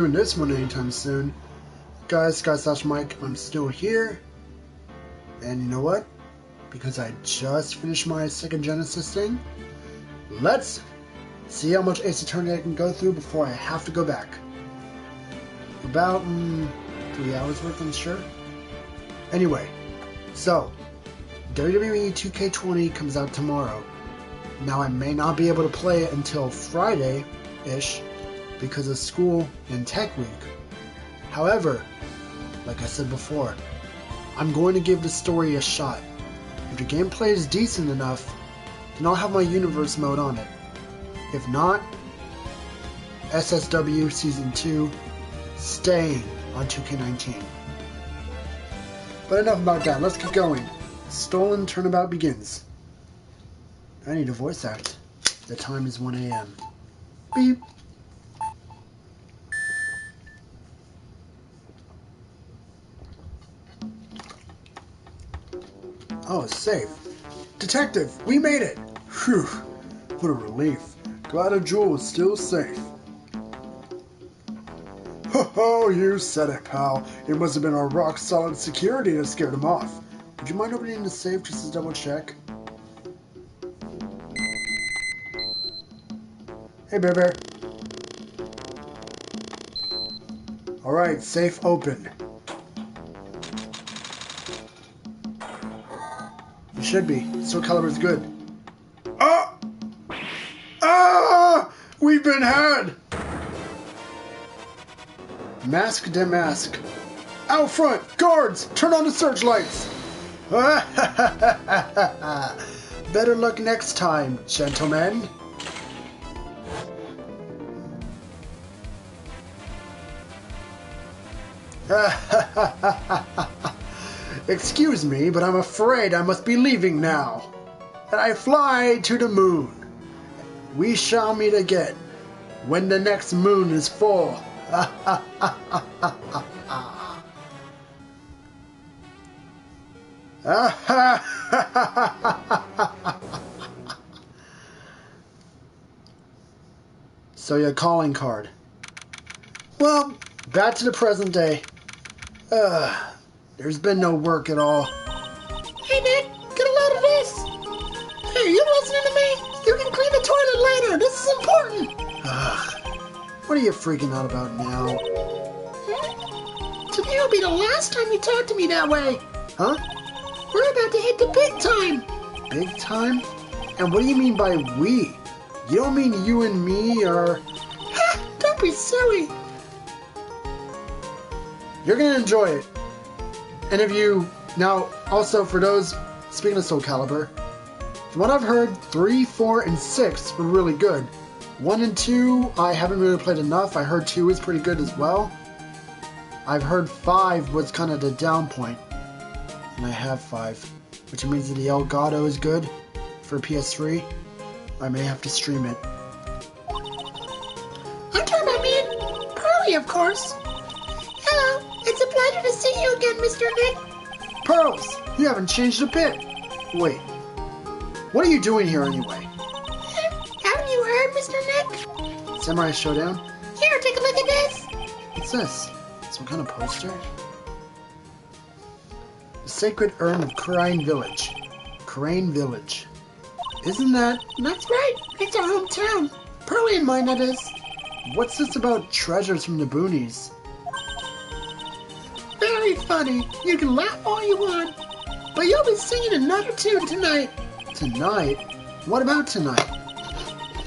Doing this one anytime soon. Guys, Sky/Mike, I'm still here. And you know what? Because I just finished my second Genesis thing, let's see how much Ace Attorney I can go through before I have to go back. About 3 hours worth, I'm sure. Anyway, so WWE 2K20 comes out tomorrow. Now I may not be able to play it until Friday-ish because of school and tech week. However, like I said before, I'm going to give the story a shot. If the gameplay is decent enough, then I'll have my universe mode on it. If not, SSW Season 2 staying on 2K19. But enough about that, let's get going. Stolen Turnabout begins. I need a voice act. The time is 1 AM. Beep. Oh, it's safe. Detective, we made it! Phew, what a relief. Glad a jewel is still safe. Ho, you said it, pal. It must have been our rock-solid security that scared him off. Would you mind opening the safe just to double-check? Hey, Bear Bear. Alright, safe open. You should be. Soul Calibur's good. Ah! Ah! We've been had! DeMasque. Out front! Guards! Turn on the searchlights! Better luck next time, gentlemen. Excuse me, but I'm afraid I must be leaving now. And I fly to the moon. We shall meet again when the next moon is full. So your calling card. Well, back to the present day. There's been no work at all. Hey Nick, get a load of this. Hey, you listening to me? You can clean the toilet later. This is important. What are you freaking out about now? Today will be the last time you talk to me that way. Huh? We're about to hit the big time. Big time? And what do you mean by we? You don't mean you and me or... Don't be silly. You're gonna enjoy it. And if you... Now, also for those... Speaking of Soul Calibur, from what I've heard, 3, 4, and 6 were really good. 1 and 2, I haven't really played enough. I heard 2 is pretty good as well. I've heard 5 was kind of the down point. And I have 5. Which means that the Elgato is good for PS3. I may have to stream it. I'm talking about me and Pearly, of course. Hello, it's a pleasure to see you again, Mr. Nick. Pearls, you haven't changed a bit. Wait, what are you doing here anyway? Haven't you heard, Mr. Nick? Samurai Showdown? Here, take a look at this. What's this? Some kind of poster? The Sacred Urn of Crane Village. Crane Village. Isn't that... That's right. It's our hometown. Pearly and mine, that is. What's this about treasures from the boonies? Very funny. You can laugh all you want. But you'll be singing another tune tonight. Tonight? What about tonight?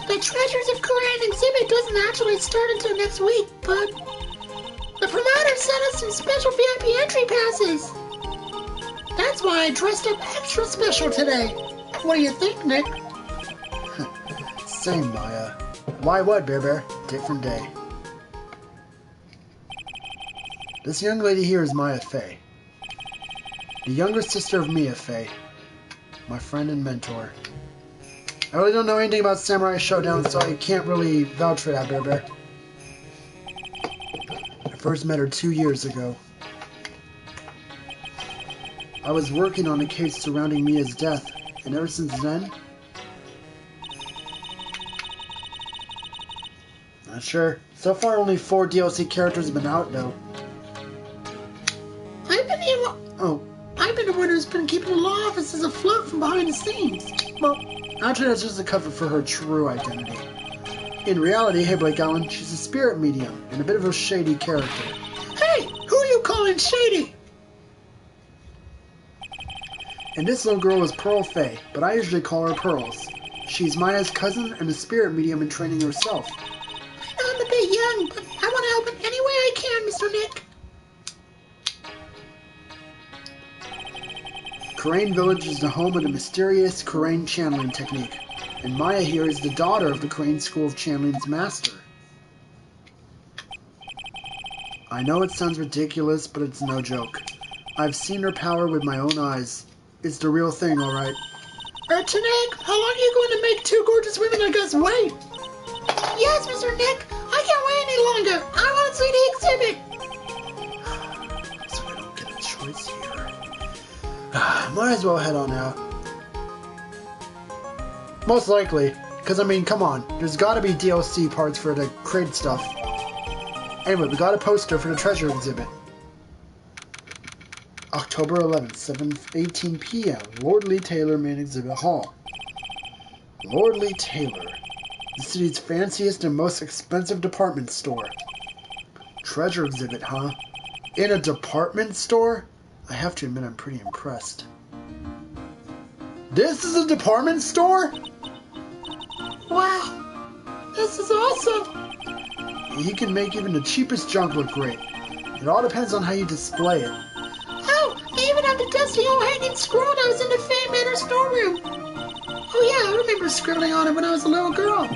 The Treasures of Koran exhibit doesn't actually start until next week, but... The promoter sent us some special VIP entry passes. That's why I dressed up extra special today. What do you think, Nick? Same, Maya. Why what, Bear Bear? Different day. This young lady here is Maya Fey. The younger sister of Mia Fey. My friend and mentor. I really don't know anything about Samurai Showdown, so I can't really vouch for that, Bear Bear. I first met her 2 years ago. I was working on a case surrounding Mia's death, and ever since then, I Not sure. So far, only 4 DLC characters have been out, though. I've been the one who's been keeping the law offices afloat from behind the scenes. Well, actually, that's just a cover for her true identity. In reality, hey Blake Allen, she's a spirit medium and a bit of a shady character. Hey, who are you calling shady? And this little girl is Pearl Faye, but I usually call her Pearls. She's Maya's cousin and a spirit medium in training herself. I know I'm a bit young, but I want to help in any way I can, Mr. Nick. Karain Village is the home of the mysterious Karain channeling technique, and Maya here is the daughter of the Karain School of Channeling's master. I know it sounds ridiculous, but it's no joke. I've seen her power with my own eyes. It's the real thing, alright. Nick, how long are you going to make 2 gorgeous women like us wait? Yes, Mr. Nick, I can't wait any longer. I want to see the exhibit. So I don't get a choice here. Might as well head on out. Most likely. Because, I mean, come on. There's got to be DLC parts for the crate stuff. Anyway, we got a poster for the treasure exhibit. October 11th, 7:18 p.m. Lord Lee Taylor Main Exhibit Hall. Lord Lee Taylor. The city's fanciest and most expensive department store. Treasure exhibit, huh? In a department store? I have to admit I'm pretty impressed. This is a department store? Wow, this is awesome. He can make even the cheapest junk look great. It all depends on how you display it. Oh, they even have the dusty old hanging scroll that was in the Fame Manor storeroom. Oh yeah, I remember scribbling on it when I was a little girl.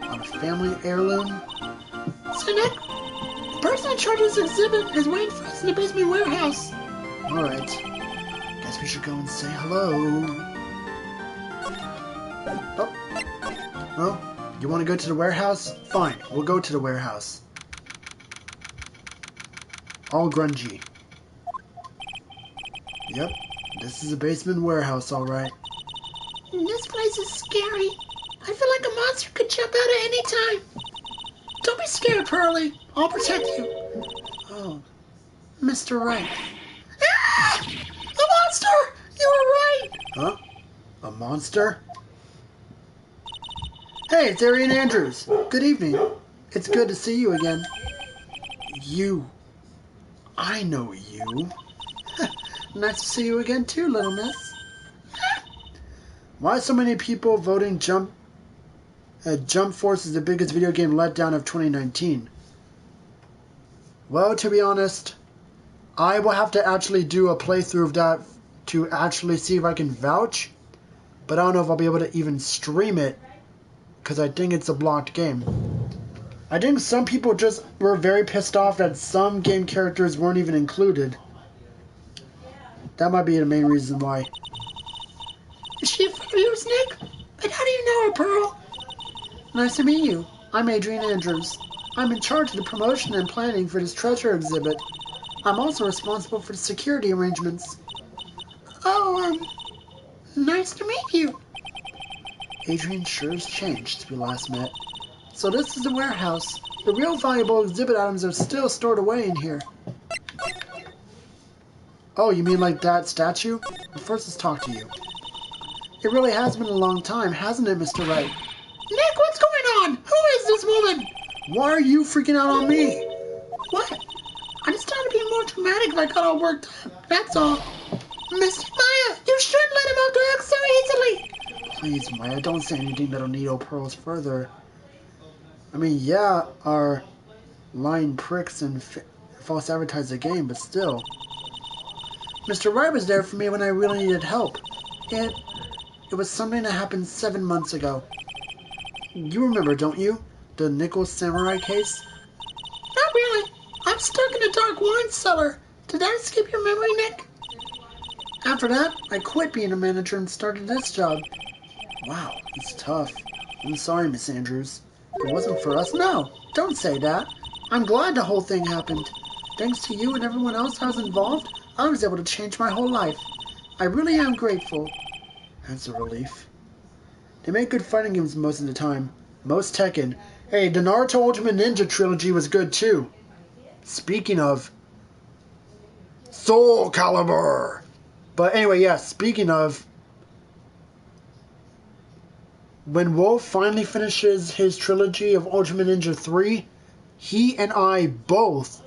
On a family heirloom? So Nick, the person in charge of this exhibit is waiting for us in the basement warehouse. Alright. Guess we should go and say hello. Oh. Well, you want to go to the warehouse? Fine, we'll go to the warehouse. All grungy. Yep, this is a basement warehouse, alright. This place is scary. I feel like a monster could jump out at any time. Don't be scared, Pearlie. I'll protect you. Oh, Mr. Wright. Ah! A monster! You were right! Huh? A monster? Hey, it's Arian Andrews. Good evening. It's good to see you again. You. I know you. Nice to see you again too, little miss. Why so many people voting Jump Force is the biggest video game letdown of 2019? Well, to be honest, I will have to actually do a playthrough of that to actually see if I can vouch. But I don't know if I'll be able to even stream it, because I think it's a blocked game. I think some people just were very pissed off that some game characters weren't even included. That might be the main reason why. Is she a friend of yours, Nick? But how do you know her, Pearl? Nice to meet you. I'm Adrian Andrews. I'm in charge of the promotion and planning for this treasure exhibit. I'm also responsible for the security arrangements. Oh, nice to meet you. Adrian sure has changed since we last met. So this is the warehouse. The real valuable exhibit items are still stored away in here. Oh, you mean like that statue? Well, first let's talk to you. It really has been a long time, hasn't it, Mr. Wright? Nick, what's going on? Who is this woman? Why are you freaking out on me? What? I just thought it'd be more dramatic if I got all worked up. That's all. Miss Maya, you shouldn't let him off the hook so easily. Please, Maya, don't say anything that'll needle pearls further. I mean, yeah, our lying pricks and false advertise the game, but still. Mr. Wright was there for me when I really needed help. It was something that happened 7 months ago. You remember, don't you? The Nickel Samurai case? Not really. I'm stuck in a dark wine cellar. Did that skip your memory, Nick? After that, I quit being a manager and started this job. Wow, it's tough. I'm sorry, Miss Andrews. If it wasn't for us, no, don't say that. I'm glad the whole thing happened. Thanks to you and everyone else that was involved, I was able to change my whole life. I really am grateful. That's a relief. They make good fighting games most of the time. Most Tekken. Hey, the Naruto Ultimate Ninja Trilogy was good too. Speaking of Soul Calibur. But anyway, yeah, speaking of, when Wolf finally finishes his trilogy of Ultimate Ninja 3, he and I both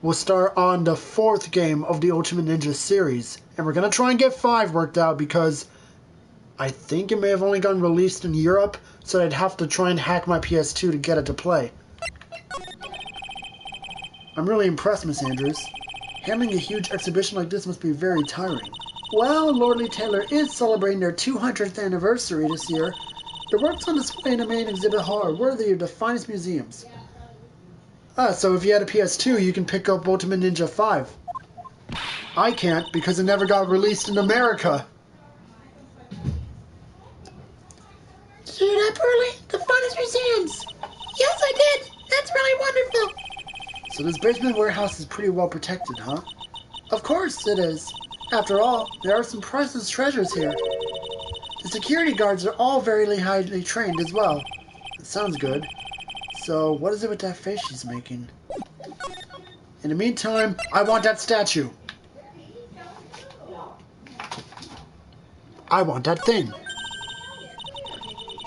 will start on the 4th game of the Ultimate Ninja series. And we're going to try and get 5 worked out because I think it may have only gotten released in Europe, so I'd have to try and hack my PS2 to get it to play. I'm really impressed, Miss Andrews. Handling a huge exhibition like this must be very tiring. Well, Lordly Taylor is celebrating their 200th anniversary this year. The works on display in the main exhibit hall are worthy of the finest museums. So if you had a PS2, you can pick up Ultimate Ninja 5. I can't because it never got released in America. Did you hear that, Pearly? The finest museums! Yes, I did! That's really wonderful! So this basement warehouse is pretty well protected, huh? Of course it is. After all, there are some priceless treasures here. The security guards are all very highly trained as well. It sounds good. So, what is it with that face she's making? In the meantime, I want that statue. I want that thing.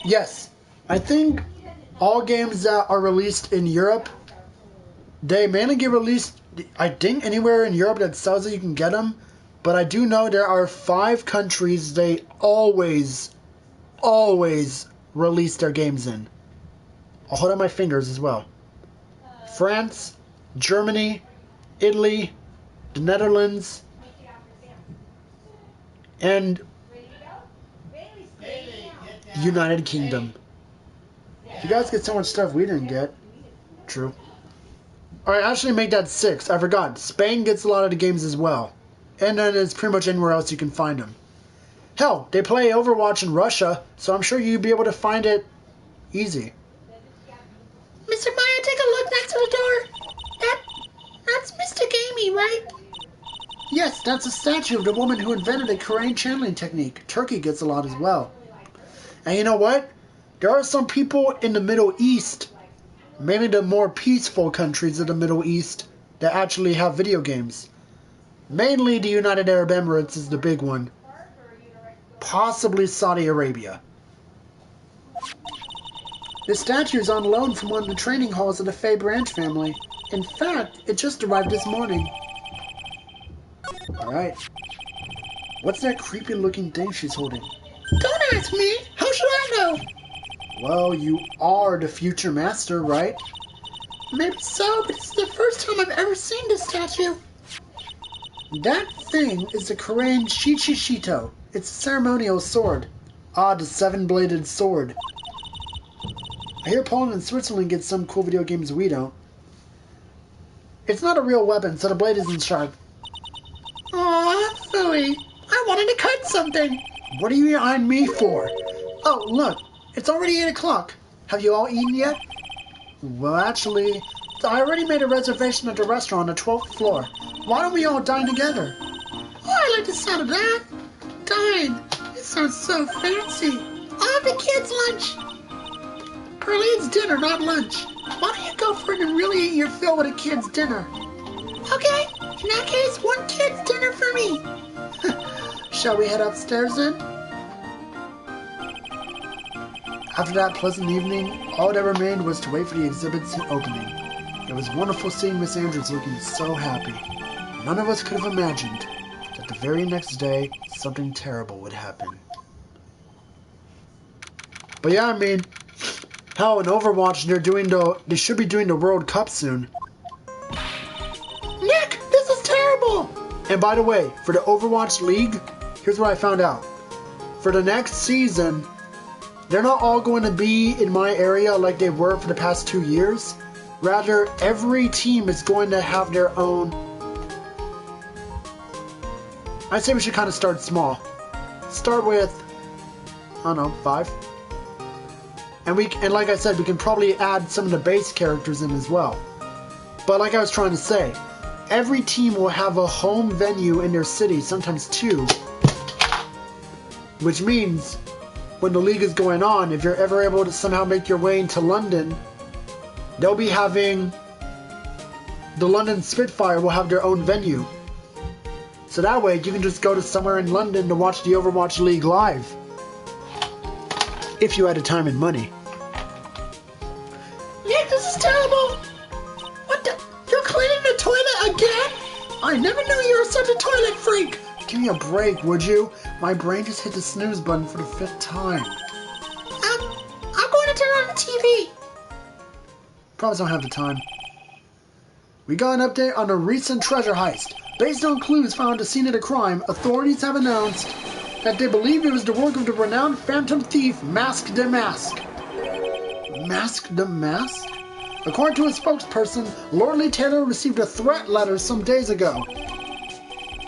Yes, I think all games that are released in Europe, they mainly get released, I think, anywhere in Europe that sells it, you can get them. But I do know there are 5 countries they always release their games in. I'll hold on my fingers as well. France, Germany, Italy, the Netherlands, and United Kingdom. You guys get so much stuff we didn't get. True. Alright, actually make that 6. I forgot. Spain gets a lot of the games as well. And then it's pretty much anywhere else you can find them. Hell, they play Overwatch in Russia, so I'm sure you'd be able to find it easy. Mr. Maya, take a look next to the door. That's Mr. Gamey, right? Yes, that's a statue of the woman who invented the Korean channeling technique. Turkey gets a lot as well. And you know what? There are some people in the Middle East, mainly the more peaceful countries of the Middle East, that actually have video games. Mainly the United Arab Emirates is the big one. Possibly Saudi Arabia. This statue is on loan from one of the training halls of the Fay Branch family. In fact, it just arrived this morning. Alright. What's that creepy looking thing she's holding? Don't ask me! How should I know? Well, you are the future master, right? Maybe so, but it's the first time I've ever seen this statue. That thing is the Korean Shichishito. It's a ceremonial sword. Ah, the 7-bladed sword. I hear Poland and Switzerland get some cool video games we don't. It's not a real weapon, so the blade isn't sharp. Aw, Phooey. I wanted to cut something. What are you eyeing me for? Oh, look. It's already 8 o'clock. Have you all eaten yet? Well, actually, I already made a reservation at the restaurant on the 12th floor. Why don't we all dine together? Oh, I like the sound of that. Dine. It sounds so fancy. I'll have the kids' lunch. Pearly, it's dinner, not lunch. Why don't you go for it and really eat your fill with a kid's dinner? Okay. In that case, one kid's dinner for me. Shall we head upstairs then? After that pleasant evening, all that remained was to wait for the exhibit's opening. It was wonderful seeing Miss Andrews looking so happy. None of us could have imagined that the very next day, something terrible would happen. But yeah, I mean, hell, in Overwatch, they should be doing the World Cup soon. Nick, this is terrible! And by the way, for the Overwatch League, here's what I found out. For the next season, they're not all going to be in my area like they were for the past 2 years. Rather, every team is going to have their own. I say we should kind of start small. Start with, I don't know, 5. And like I said, we can probably add some of the base characters in as well. But like I was trying to say, every team will have a home venue in their city, sometimes 2. Which means when the league is going on, if you're ever able to somehow make your way into London, they'll be having... The London Spitfire will have their own venue. So that way, you can just go to somewhere in London to watch the Overwatch League live. If you had the time and money. Nick, this is terrible! What the? You're cleaning the toilet again? I never knew you were such a toilet freak! Give me a break, would you? My brain just hit the snooze button for the 5th time. I'm going to turn on the TV. Probably don't have the time. We got an update on a recent treasure heist. Based on clues found at the scene of the crime, authorities have announced that they believe it was the work of the renowned phantom thief, DeMasque. DeMasque? According to a spokesperson, Lordly Taylor received a threat letter some days ago.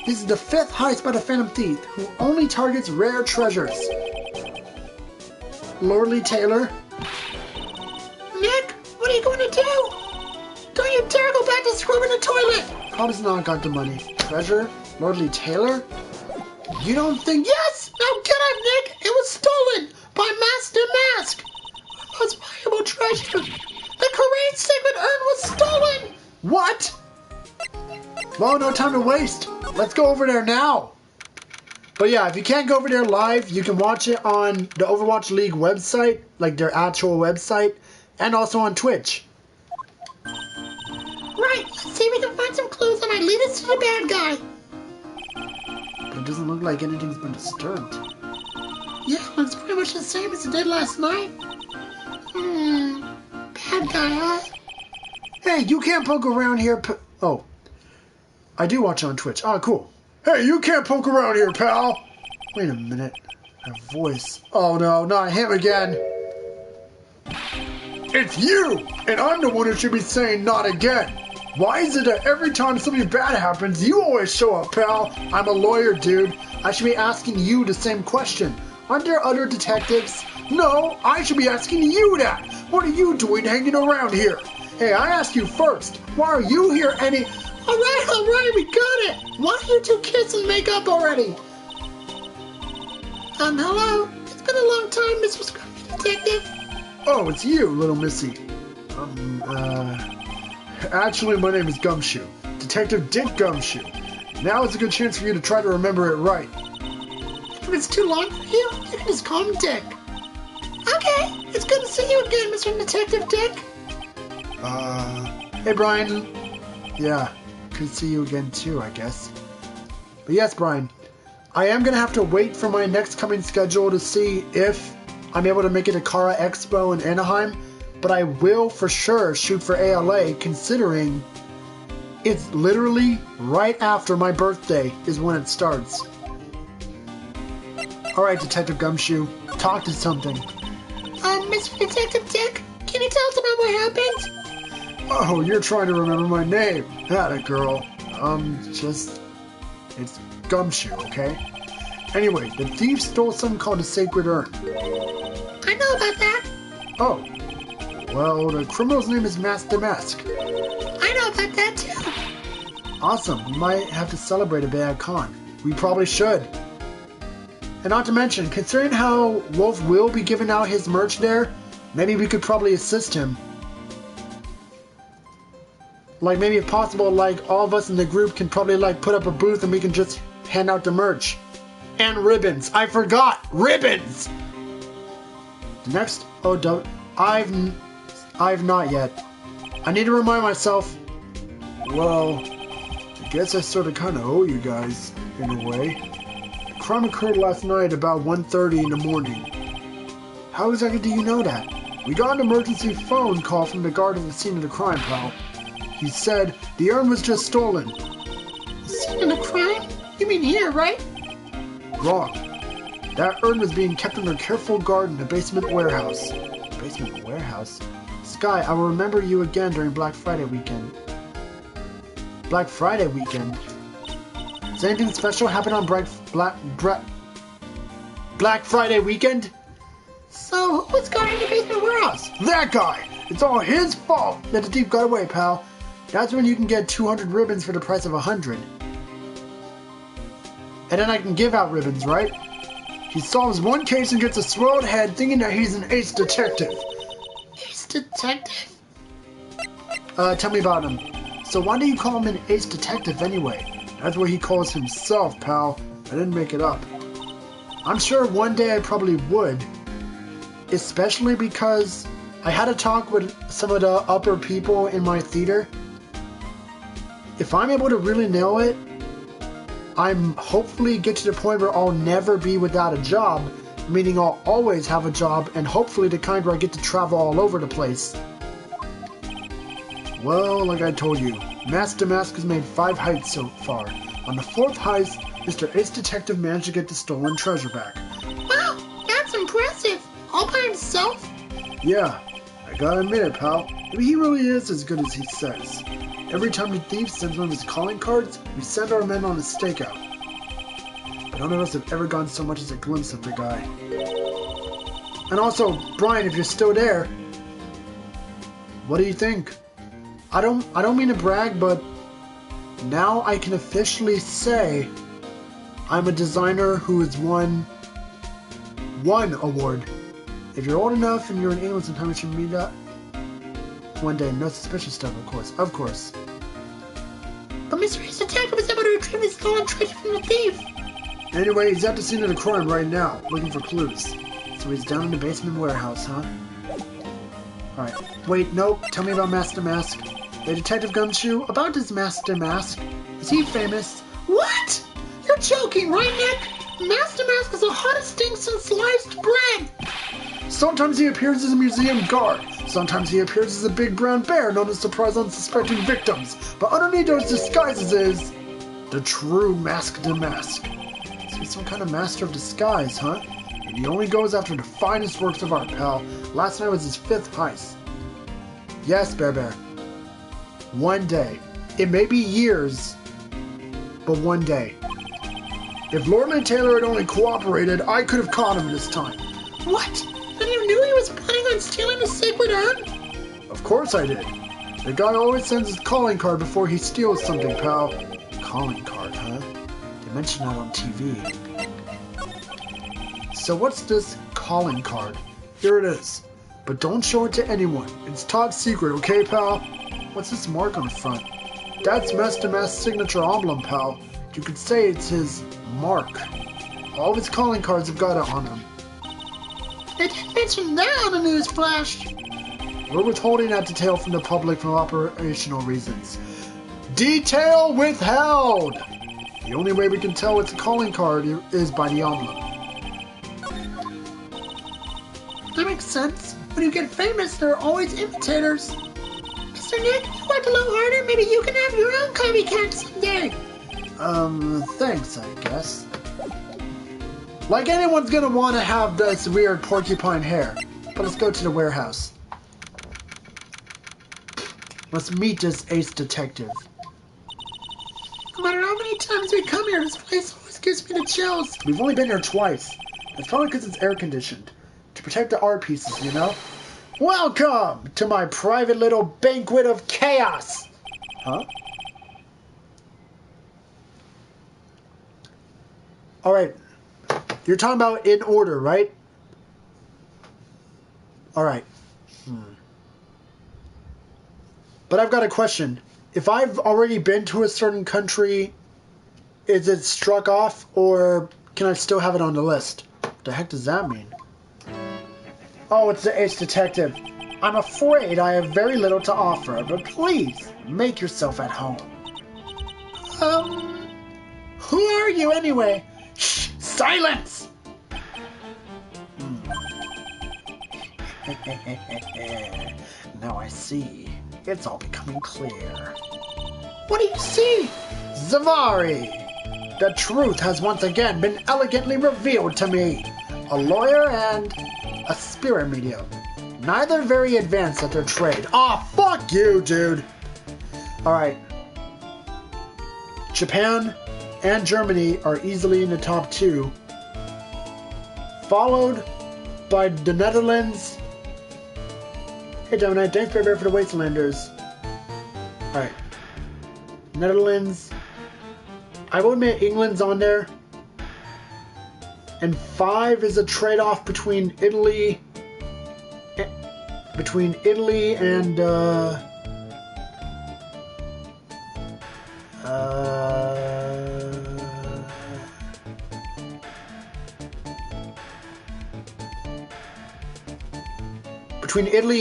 This is the 5th heist by the Phantom Thief, who only targets rare treasures. Lordly Taylor? Nick, what are you going to do? Don't you dare go back to scrubbing the toilet! Probably not got the money. Treasure? Lordly Taylor? You don't think... Yes! Now get up, Nick! It was stolen by DeMasque! Most valuable treasure! The Korean Sacred Urn was stolen! What? Well, no time to waste. Let's go over there now. But yeah, if you can't go over there live, you can watch it on the Overwatch League website, like their actual website, and also on Twitch. Right, let's see if we can find some clues that might lead us to the bad guy. But it doesn't look like anything's been disturbed. Yeah, it looks pretty much the same as it did last night. Bad guy, huh? Hey, you can't poke around here, oh. I do watch on Twitch. Oh, cool. Hey, you can't poke around here, pal! Wait a minute. That voice. Oh no, not him again. It's you! And I'm the one who should be saying not again. Why is it that every time something bad happens, you always show up, pal? I'm a lawyer, dude. I should be asking you the same question. Aren't there other detectives? No, I should be asking you that. What are you doing hanging around here? Hey, I asked you first. Why are you here any... Alright, we got it. Why don't you two kiss and make up already? Hello? It's been a long time, Mr. Scruffy Detective. Oh, it's you, little missy. Actually, my name is Gumshoe. Detective Dick Gumshoe. Now is a good chance for you to try to remember it right. If it's too long for you, you can just call me Dick. Okay, it's good to see you again, Mr. Detective Dick. Hey, Brian. Yeah, good to see you again too, I guess. But yes, Brian, I am going to have to wait for my next coming schedule to see if I'm able to make it to Kara Expo in Anaheim, but I will for sure shoot for ALA, considering it's literally right after my birthday is when it starts. Alright, Detective Gumshoe, talk to something. Mr. Detective Dick, can you tell us about what happened? Oh, you're trying to remember my name. Atta girl. It's Gumshoe, okay? Anyway, the thief stole something called the Sacred Urn. I know about that. Oh. Well, the criminal's name is DeMasque. I know about that too. Awesome. We might have to celebrate a bit at con. We probably should. And not to mention, considering how Wolf will be giving out his merch there, maybe we could probably assist him. Like, maybe if possible, like, all of us in the group can probably, like, put up a booth and we can just hand out the merch. And ribbons. I forgot! Ribbons! The next... Oh, I've not yet. I need to remind myself... Well... I guess I sort of kind of owe you guys, in a way. The crime occurred last night about 1:30 in the morning. How exactly do you know that? We got an emergency phone call from the guard at the scene of the crime, pal. He said the urn was just stolen. The scene of the crime? You mean here, right? Wrong. That urn was being kept under careful guard in the basement warehouse. Basement warehouse? Sky, I will remember you again during Black Friday weekend. Black Friday weekend? Does anything special happen on Black Friday weekend? So, who was guarding the basement warehouse? That guy! It's all his fault that the thief got away, pal. That's when you can get 200 ribbons for the price of 100. And then I can give out ribbons, right? He solves one case and gets a swelled head thinking that he's an ace detective. Ace detective? Tell me about him. So why do you call him an ace detective anyway? That's what he calls himself, pal. I didn't make it up. I'm sure one day I probably would. Especially because I had a talk with some of the upper people in my theater. If I'm able to really nail it, I'm hopefully get to the point where I'll never be without a job, meaning I'll always have a job, and hopefully the kind where I get to travel all over the place. Well, like I told you, DeMasque has made 5 heists so far. On the 4th heist, Mr. Ace Detective managed to get the stolen treasure back. Wow, that's impressive. All by himself? Yeah, I gotta admit it, pal. Maybe he really is as good as he says. Every time the thief sends one of his calling cards, we send our men on a stakeout. But none of us have ever gotten so much as a glimpse of the guy. And also, Brian, if you're still there, what do you think? I don't mean to brag, but now I can officially say I'm a designer who has won one award. If you're old enough and you're in England sometime, we should meet up one day. No suspicious stuff, of course. But Mr. Ace Detective was able to retrieve the stolen treasure from the thief. Anyway, he's at the scene of the crime right now, looking for clues. So he's down in the basement warehouse, huh? Alright. Wait, nope. Tell me about Master Mask. Hey, Detective Gumshoe, about this Master Mask. Is he famous? What? You're joking, right, Nick? Master Mask is the hottest thing since sliced bread. Sometimes he appears as a museum guard. Sometimes he appears as a big brown bear known to surprise unsuspecting victims. But underneath those disguises is the true Mask DeMasque. So he's some kind of master of disguise, huh? And he only goes after the finest works of art, pal. Last night was his 5th heist. Yes, Bear. One day. It may be years, but one day. If Lord Taylor had only cooperated, I could have caught him this time. What? And you knew he was planning on stealing the sacred urn? Of course I did. The guy always sends his calling card before he steals something, pal. Calling card, huh? They mentioned that on TV. So what's this calling card? Here it is. But don't show it to anyone. It's top secret, okay, pal? What's this mark on the front? That's Master Mask's signature emblem, pal. You could say it's his mark. All of his calling cards have got it on them. They didn't mention that on the news flash. We're withholding that detail from the public for operational reasons. Detail withheld! The only way we can tell it's a calling card is by the emblem. That makes sense. When you get famous, there are always imitators. Mr. Nick, if you worked a little harder, maybe you can have your own copycat someday. Thanks, I guess. Like anyone's gonna want to have this weird porcupine hair. But let's go to the warehouse. Let's meet this ace detective. No matter how many times we come here, this place always gives me the chills. We've only been here twice. It's probably because it's air-conditioned. To protect the art pieces, you know? Welcome to my private little banquet of chaos! Huh? Alright. You're talking about in order, right? Alright. But I've got a question. If I've already been to a certain country, is it struck off, or can I still have it on the list? What the heck does that mean? Oh, it's the ace detective. I'm afraid I have very little to offer, but please, make yourself at home. Who are you anyway? Shh! Silence! Now I see. It's all becoming clear. What do you see? Zavari! The truth has once again been elegantly revealed to me. A lawyer and a spirit medium. Neither very advanced at their trade. Aw, fuck you, dude! Alright. Japan and Germany are easily in the top 2. Followed by the Netherlands. Hey, Gemini, thanks for the Wastelanders. Alright. Netherlands. I will admit England's on there. And 5 is a trade-off between Italy and between Italy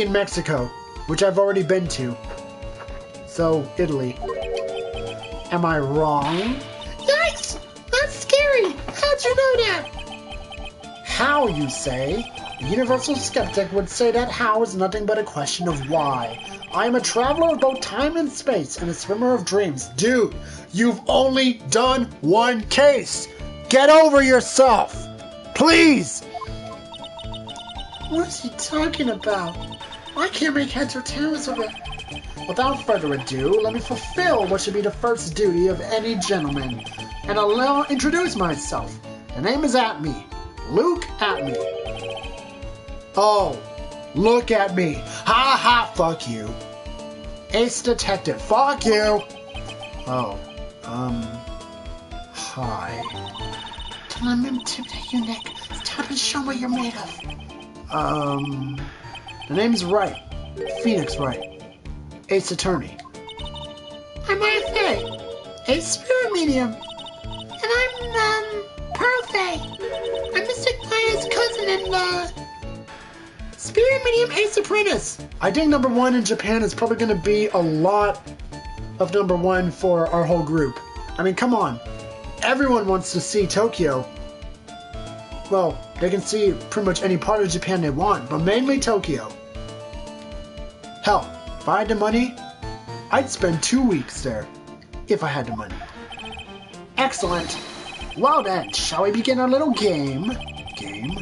and Mexico, which I've already been to. So, Italy. Am I wrong? Yikes! That's scary! How'd you know that? How, you say? The universal skeptic would say that how is nothing but a question of why. I am a traveler of both time and space and a swimmer of dreams. Dude, you've only done one case! Get over yourself! Please! What's he talking about? I can't make heads or tails of it. Without further ado, let me fulfill what should be the first duty of any gentleman, and I'll introduce myself. The name is Atme. Luke Atme. Oh, look at me. Ha ha, fuck you. Ace Detective, fuck you. Oh, hi. Don't let me intimidate you, Nick. It's time to show what you're made of. The name's Wright. Phoenix Wright. Ace Attorney. I'm IFA, a spirit medium. And I'm, Pearl-Fae. I'm Mystic Maya's cousin and, spirit medium Ace Apprentice. I think number 1 in Japan is probably going to be a lot of number 1 for our whole group. I mean, come on. Everyone wants to see Tokyo. Well, they can see pretty much any part of Japan they want, but mainly Tokyo. Hell, if I had the money, I'd spend 2 weeks there. If I had the money. Excellent. Well then, shall we begin our little game? Game?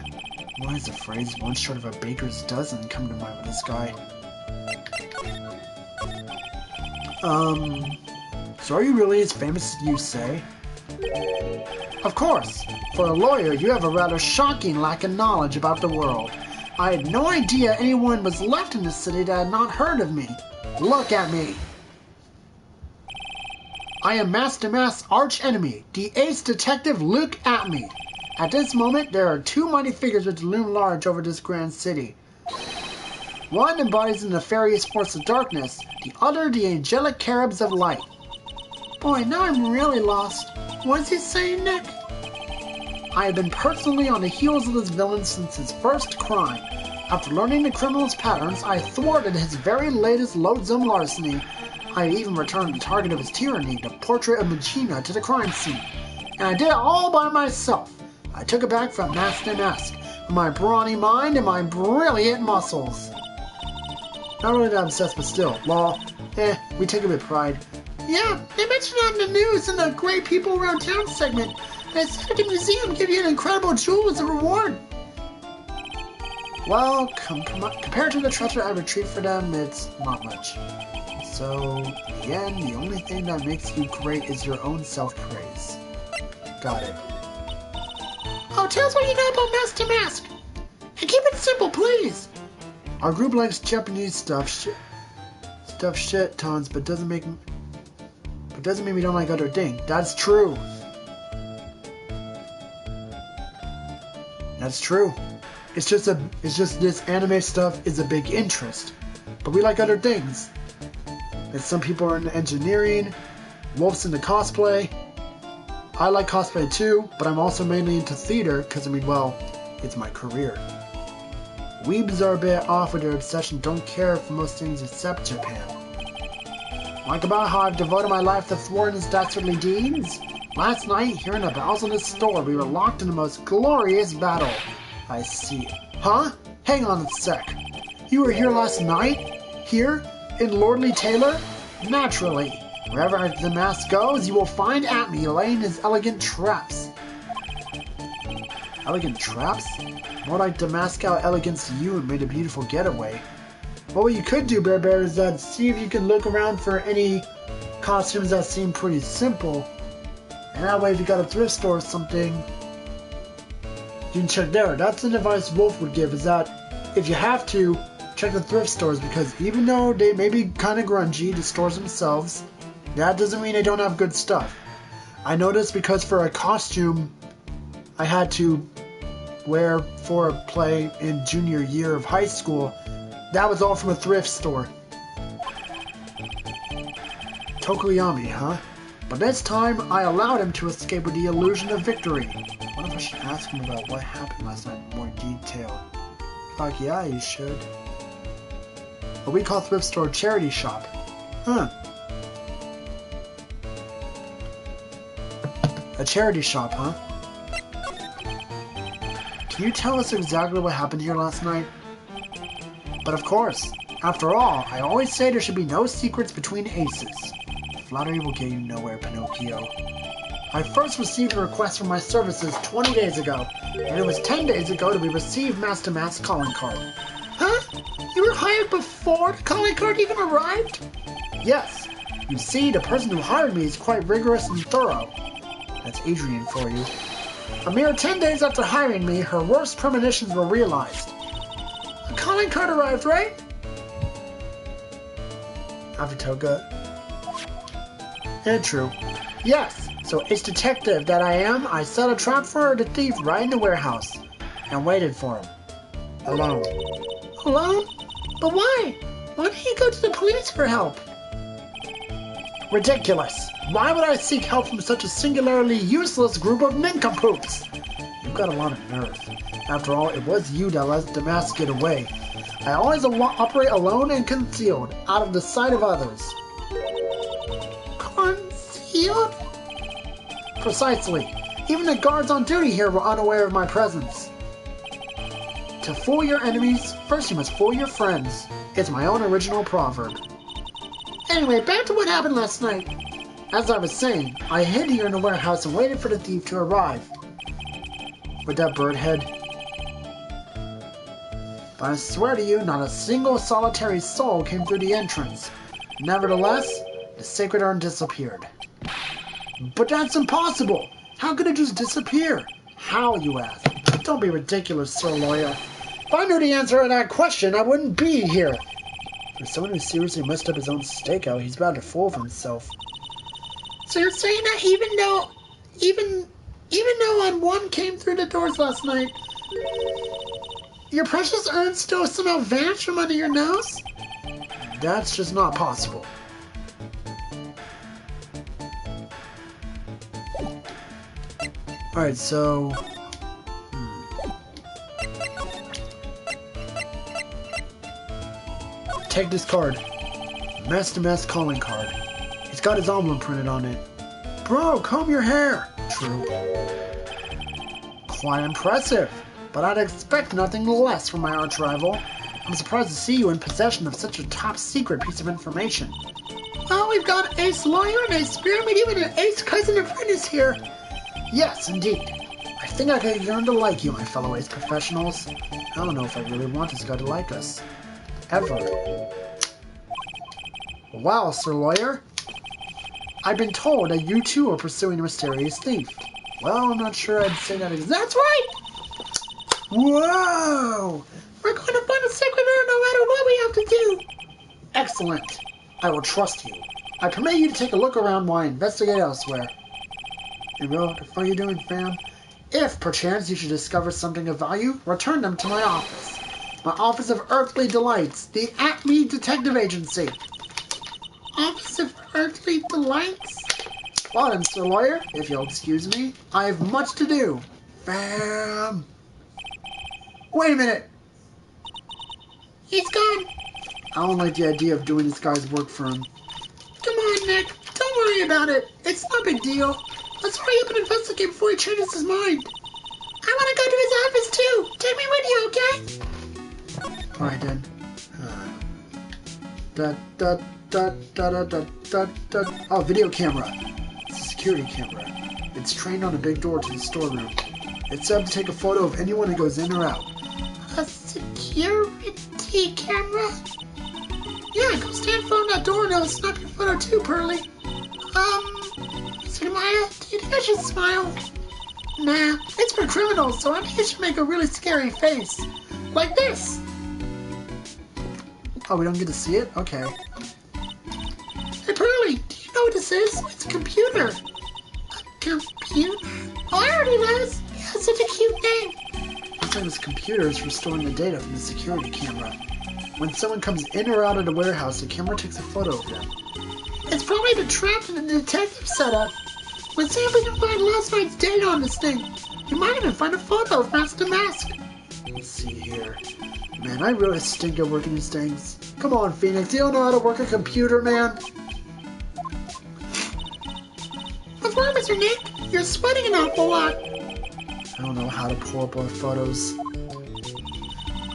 Why is the phrase one short of a baker's dozen come to mind with this guy? So are you really as famous as you say? Of course. For a lawyer, you have a rather shocking lack of knowledge about the world. I had no idea anyone was left in this city that had not heard of me. Look at me. I am DeMasque's arch enemy, the ace detective Luke Atme. At this moment, there are 2 mighty figures which loom large over this grand city. One embodies the nefarious force of darkness, the other the angelic cherubs of light. Boy, now I'm really lost. What's he saying, Nick? I have been personally on the heels of this villain since his first crime. After learning the criminal's patterns, I thwarted his very latest loathsome larceny. I even returned the target of his tyranny, the portrait of Magina, to the crime scene. And I did it all by myself. I took it back from DeMasque, with my brawny mind and my brilliant muscles. Not really that obsessed, but still, law, we take it with pride. Yeah, they mentioned on the news in the Great People Around Town segment that said at the museum give you an incredible jewel as a reward. Well, compared to the treasure I retrieved for them, it's not much. So, in the end, the only thing that makes you great is your own self-praise. Got it. Oh, tell us what you know about DeMasque. And keep it simple, please. Our group likes Japanese shit tons, but doesn't mean we don't like other things. That's true. That's true. It's just this anime stuff is a big interest, but we like other things. And some people are into engineering, Wolf's into cosplay. I like cosplay too, but I'm also mainly into theater because, I mean, well, it's my career. Weebs are a bit off with their obsession, don't care for most things except Japan. Like about how I've devoted my life to thwarting his dastardly deeds? Last night, here in the bowels of this store, we were locked in the most glorious battle. I see. Huh? Hang on a sec. You were here last night? Here? In Lordly Taylor? Naturally. Wherever DeMasque goes, you will find Atme laying his elegant traps. Elegant traps? More like DeMasque out elegance to you and made a beautiful getaway. Well, what you could do, Bear, is see if you can look around for any costumes that seem pretty simple. And that way, if you got a thrift store or something, you can check there. That's an advice Wolf would give, is that if you have to, check the thrift stores, because even though they may be kind of grungy, the stores themselves, that doesn't mean they don't have good stuff. I noticed because for a costume, I had to wear for play in junior year of high school. That was all from a thrift store. Tokoyami, huh? But this time, I allowed him to escape with the illusion of victory. What if I should ask him about what happened last night in more detail? Like, yeah, you should. What we call thrift store charity shop. Huh. A charity shop, huh? Can you tell us exactly what happened here last night? But of course. After all, I always say there should be no secrets between aces. Flattery will get you nowhere, Pinocchio. I first received a request for my services 20 days ago, and it was 10 days ago that we received Master DeMasque's calling card. Huh? You were hired before the calling card even arrived? Yes. You see, the person who hired me is quite rigorous and thorough. That's Adrian for you. A mere 10 days after hiring me, her worst premonitions were realized. The calling card arrived, right? After Toga. And true. Yes, so it's detective that I am. I set a trap for the thief right in the warehouse and waited for him. Alone. Alone? But why? Why didn't you go to the police for help? Ridiculous. Why would I seek help from such a singularly useless group of nincompoops? You've got a lot of nerve. After all, it was you that let DeMasque get away. I always operate alone and concealed, out of the sight of others. Concealed? Precisely. Even the guards on duty here were unaware of my presence. To fool your enemies, first you must fool your friends. It's my own original proverb. Anyway, back to what happened last night. As I was saying, I hid here in the warehouse and waited for the thief to arrive. With that bird head. But I swear to you, not a single solitary soul came through the entrance. Nevertheless, the sacred urn disappeared. But that's impossible! How could it just disappear? How, you ask? Don't be ridiculous, Sir Lawyer. If I knew the answer to that question, I wouldn't be here. For someone who seriously messed up his own stakeout, he's about to fool for himself. So you're saying that even though one came through the doors last night, your precious urn still somehow vanished from under your nose? That's just not possible. Alright, so... Take this card. Master DeMasque calling card. It's got his emblem printed on it. Bro, comb your hair! True. Quite impressive, but I'd expect nothing less from my arch rival. I'm surprised to see you in possession of such a top secret piece of information. Well, we've got Ace Lawyer and Ace Spirit, even an Ace Cousin Apprentice here. Yes, indeed. I think I could learn to like you, my fellow Ace professionals. I don't know if I really want this guy to like us. Ever. Wow, Sir Lawyer. I've been told that you too are pursuing a mysterious thief. Well, I'm not sure I'd say that exactly. That's right! Whoa! We're going to find a sacred urn no matter what we have to do! Excellent. I will trust you. I permit you to take a look around while I investigate elsewhere. Hey, bro, what the fuck are you doing, fam? If, perchance, you should discover something of value, return them to my office. My Office of Earthly Delights, the Acme Detective Agency. Office of Earthly Delights? Well then, Sir Lawyer, if you'll excuse me, I have much to do. Fam. Wait a minute. He's gone. I don't like the idea of doing this guy's work for him. Come on, Nick. Don't worry about it. It's no big deal. Let's hurry up and investigate before he changes his mind. I want to go to his office too. Take me with you, okay? Alright then. Oh, video camera. It's a security camera. It's trained on a big door to the storeroom. It's set up to take a photo of anyone who goes in or out. A security camera? Yeah, go stand in front of that door and I'll snap your photo too, Pearly. Mr. Maya, do you think I should smile? Nah, it's for criminals, so I think I should make a really scary face. Like this. Oh, we don't get to see it? Okay. Hey, Pearly, do you know what this is? It's a computer. A computer? Oh, I already know. It has such a cute name. sometimes computers for storing the data from the security camera. When someone comes in or out of the warehouse, the camera takes a photo of them. It's probably been trapped in the detective setup. Let's see if we can find last night's data on this thing. You might even find a photo of Master DeMasque. Let's see here. Man, I really stink at working these things. Come on, Phoenix, you don't know how to work a computer, man? What's wrong, Mr. Nick? You're sweating an awful lot. I don't know how to pull up our photos.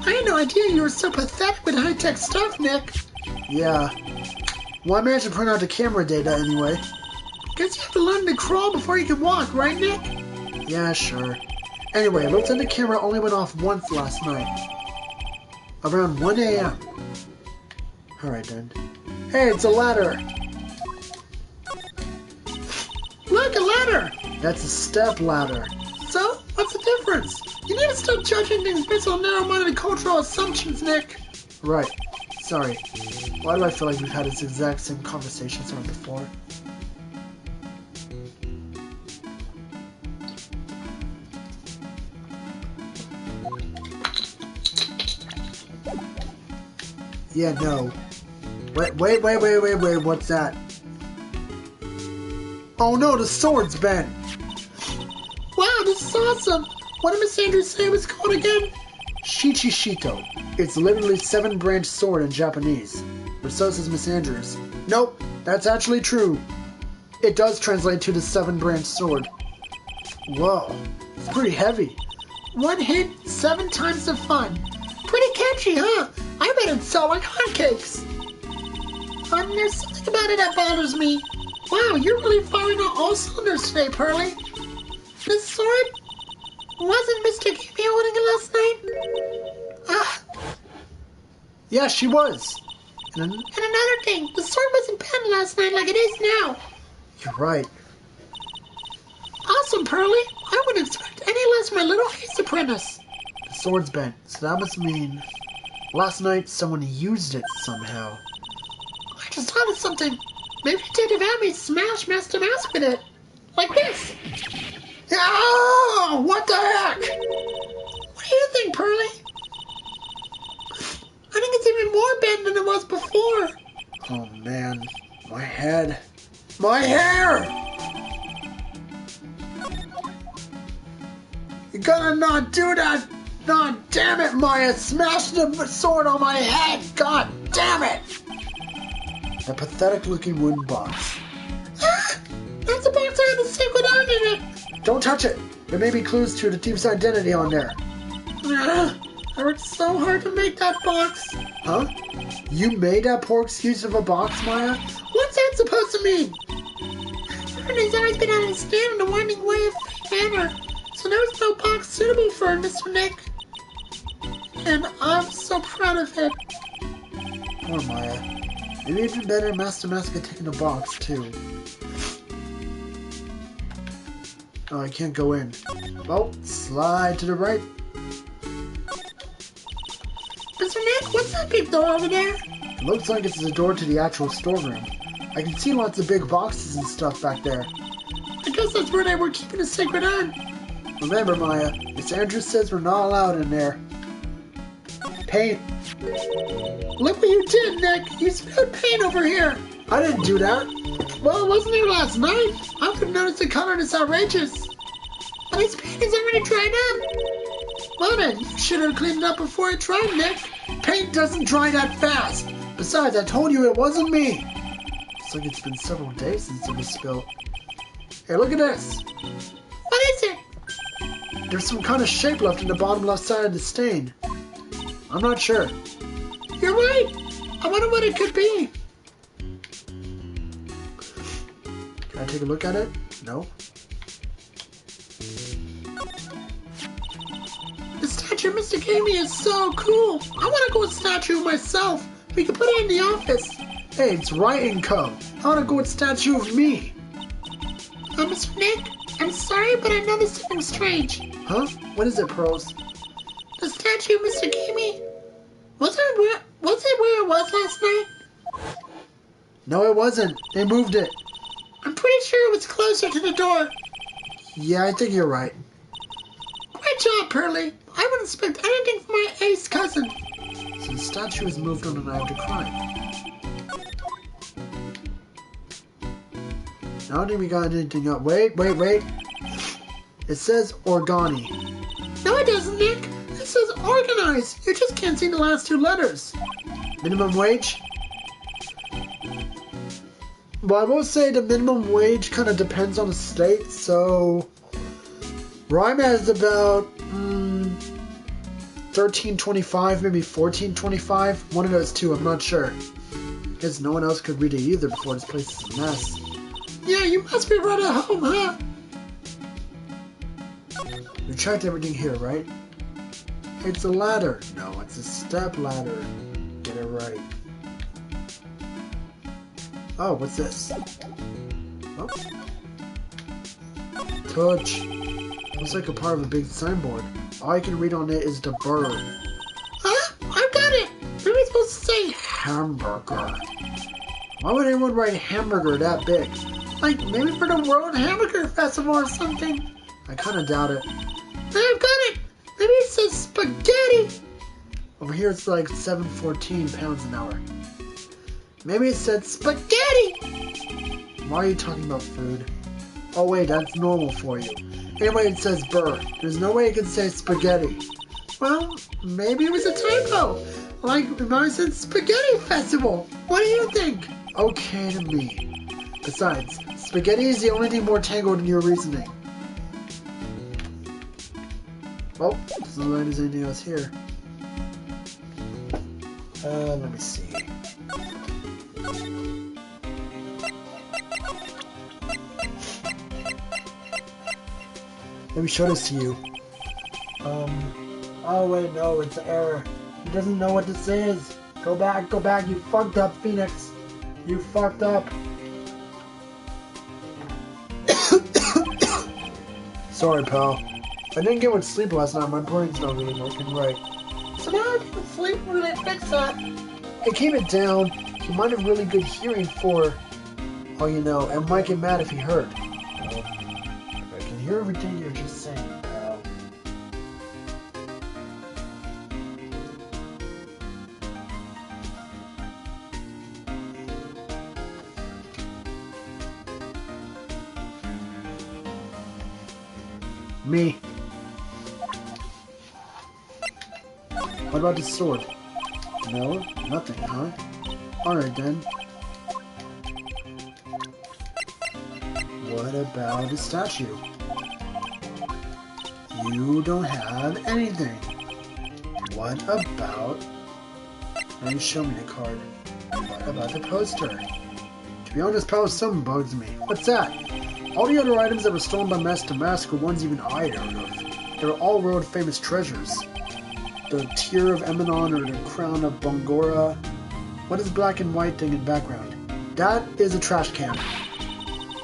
I had no idea you were so pathetic with high-tech stuff, Nick. Yeah. Well, I managed to print out the camera data anyway. Guess you have to learn to crawl before you can walk, right, Nick? Yeah, sure. Anyway, it looks like the camera only went off once last night. Around 1 a.m. Alright then. Hey, it's a ladder! Look, a ladder! That's a step ladder. So, what's the difference? You need to stop judging things based on narrow-minded cultural assumptions, Nick. Right. Sorry. Why do I feel like we've had this exact same conversation somewhere before? Yeah, no. Wait, what's that? Oh no, the sword's bent! Wow, this is awesome! What did Miss Andrews say it was called again? Shichishito. It's literally 7-branch sword in Japanese. Or so says Miss Andrews. Nope, that's actually true. It does translate to the 7-branch sword. Whoa, it's pretty heavy. One hit, 7 times the fun. Pretty catchy, huh? I bet it'd sell like hotcakes. There's something about it that bothers me. Wow, you're really firing on all cylinders today, Pearly. This sword? Wasn't Mr. Kimmy holding it last night? Yeah, she was. And another thing, the sword wasn't bent last night like it is now. You're right. Awesome, Pearly. I wouldn't expect any less from my little ace apprentice. The sword's bent, so that must mean last night someone used it somehow. I just thought of something. Maybe Detective Abby smashed Master DeMasque with it. Like this. Oh, what the heck? What do you think, Pearly? I think it's even more bent than it was before. Oh man, my head. My hair! You gotta not do that! God damn it, Maya! Smash the sword on my head! God damn it! A pathetic looking wooden box. That's a box that had a secret art in it! Don't touch it! There may be clues to the thief's identity on there. I worked so hard to make that box. Huh? You made that poor excuse of a box, Maya? What's that supposed to mean? Fernand's always been able to stand in the winding way of fate manner, so there was no box suitable for it, Mr. Nick. And I'm so proud of it. Poor Maya. Maybe even better Master DeMasque had taken a box, too. Oh, I can't go in. Well, slide to the right. Mr. Nick, what's that big door over there? It looks like it's the door to the actual storeroom. I can see lots of big boxes and stuff back there. I guess that's where they were keeping a sacred urn. Remember, Maya, Miss Andrews says we're not allowed in there. Paint. Look what you did, Nick. You spilled paint over here. I didn't do that. Well, it wasn't here last night. I could notice the color is outrageous. But this paint is already dried up. Well then, you should have cleaned it up before it dried, Nick. Paint doesn't dry that fast. Besides, I told you it wasn't me. Looks like it's been several days since it was spilled. Hey, look at this. What is it? There's some kind of shape left in the bottom left side of the stain. I'm not sure. You're right. I wonder what it could be. Can I take a look at it? No. The statue of Mr. Gamey is so cool. I want to go with statue myself. We can put it in the office. Hey, it's writing code. I want to go with statue of me. Mr. Nick, I'm sorry, but I noticed something strange. Huh? What is it, Pros? The statue of Mr. Gamey. Was it where it was last night? No, it wasn't. They moved it. I'm pretty sure it was closer to the door. Yeah, I think you're right. Great job, Pearly. I wouldn't expect anything from my ace cousin. So the statue is moved on an act of crime. Now do we got anything up? Wait. It says Organi. No, it doesn't, Nick. It says organized. You just can't see the last two letters. Minimum wage? Well, I will say the minimum wage kind of depends on the state, so Rhyme has about $13.25, maybe $14.25. One of those two, I'm not sure. Guess no one else could read it either before this place is a mess. Yeah, you must be right at home, huh? You checked everything here, right? It's a ladder. No, it's a step ladder. Get it right. Oh, what's this? Oh. Touch. Looks like a part of a big signboard. All I can read on it is the bird. Huh? I got it! Maybe it's supposed to say Hamburger. Why would anyone write hamburger that big? like maybe for the World Hamburger Festival or something. I kind of doubt it. I've got it! Maybe it says spaghetti! Over here it's like 714 pounds an hour. Maybe it said spaghetti! Why are you talking about food? Oh wait, that's normal for you. Anyway, it says bird. There's no way it can say spaghetti. Well, maybe it was a typo. Like when I said spaghetti festival. What do you think? Okay to me. Besides, spaghetti is the only thing more tangled in your reasoning. Oh, doesn't look like there's anything else here. Let me see. Let me show this to you. Oh wait, no, it's an error. He doesn't know what this is. Go back, you fucked up, Phoenix. You fucked up. Sorry, pal. I didn't get much sleep last night. My brain's not really working right. So now I can sleep when I fix that. I keep it down. He might have really good hearing for, oh, you know, and might get mad if he heard. I can hear everything you're just saying, pal. Me. What about the sword? No, nothing, huh? Alright then. What about the statue? You don't have anything. What about... Now you show me the card. What about the poster? To be honest, pal, something bugs me. What's that? All the other items that were stolen by DeMasque are ones even I heard of. They're all world famous treasures. The Tear of Emanon or the Crown of Bongora. What is black and white thing in background? That is a trash can.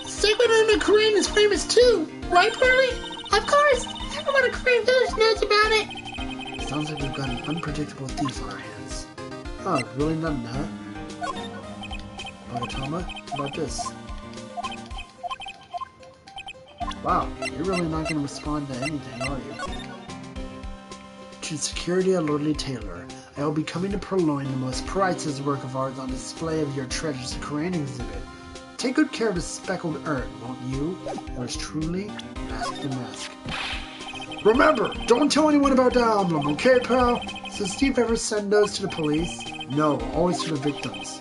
Sacred Under Korean is famous too, right, Pearly? Of course! Everyone in Korean Village knows about it! Sounds like we've got an unpredictable thief on our hands. Oh, really nothing, huh? Bagatama, how about this? Wow, you're really not going to respond to anything, are you? To security at Lordly Taylor, I will be coming to purloin the most priceless work of art on display of your treasures Korean exhibit. Take good care of the speckled urn, won't you? Yours truly, DeMasque. Remember, don't tell anyone about that emblem, okay, pal? So Steve ever send those to the police? No, always to the victims.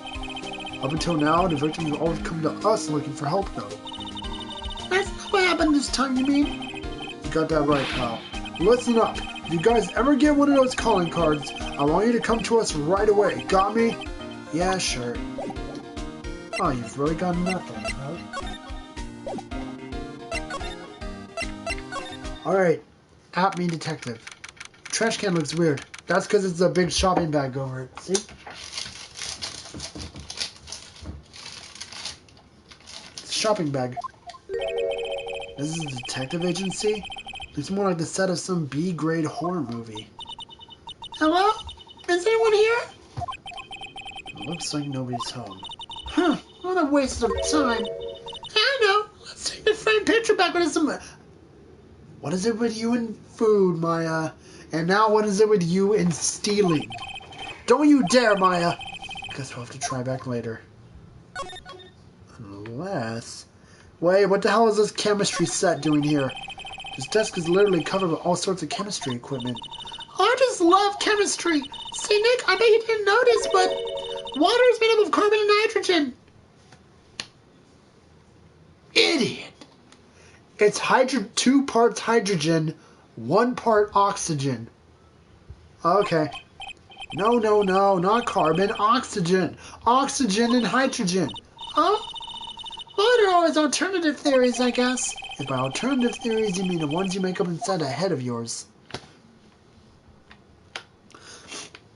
Up until now, the victims have always come to us looking for help, though. That's not what happened this time, you mean? You got that right, pal. Listen up. If you guys ever get one of those calling cards, I want you to come to us right away. Got me? Yeah, sure. Oh, you've really got nothing, huh? Alright. At me, detective. Trash can looks weird. That's because it's a big shopping bag over it. See? It's a shopping bag. This is a detective agency? Looks more like the set of some B-grade horror movie. Hello? Is anyone here? It looks like nobody's home. Huh, what a waste of time. I know. Let's take the framed picture back with some... What is it with you and food, Maya? And now what is it with you and stealing? Don't you dare, Maya! Guess we'll have to try back later. Unless... Wait, what the hell is this chemistry set doing here? This desk is literally covered with all sorts of chemistry equipment. I just love chemistry. See, Nick, I bet you didn't notice, but water is made up of carbon and nitrogen. Idiot! It's 2 parts hydrogen, 1 part oxygen. Okay. No, not carbon, oxygen. Oxygen and hydrogen. Oh? Well, there are always alternative theories, I guess. If by alternative theories you mean the ones you make up inside a head of yours.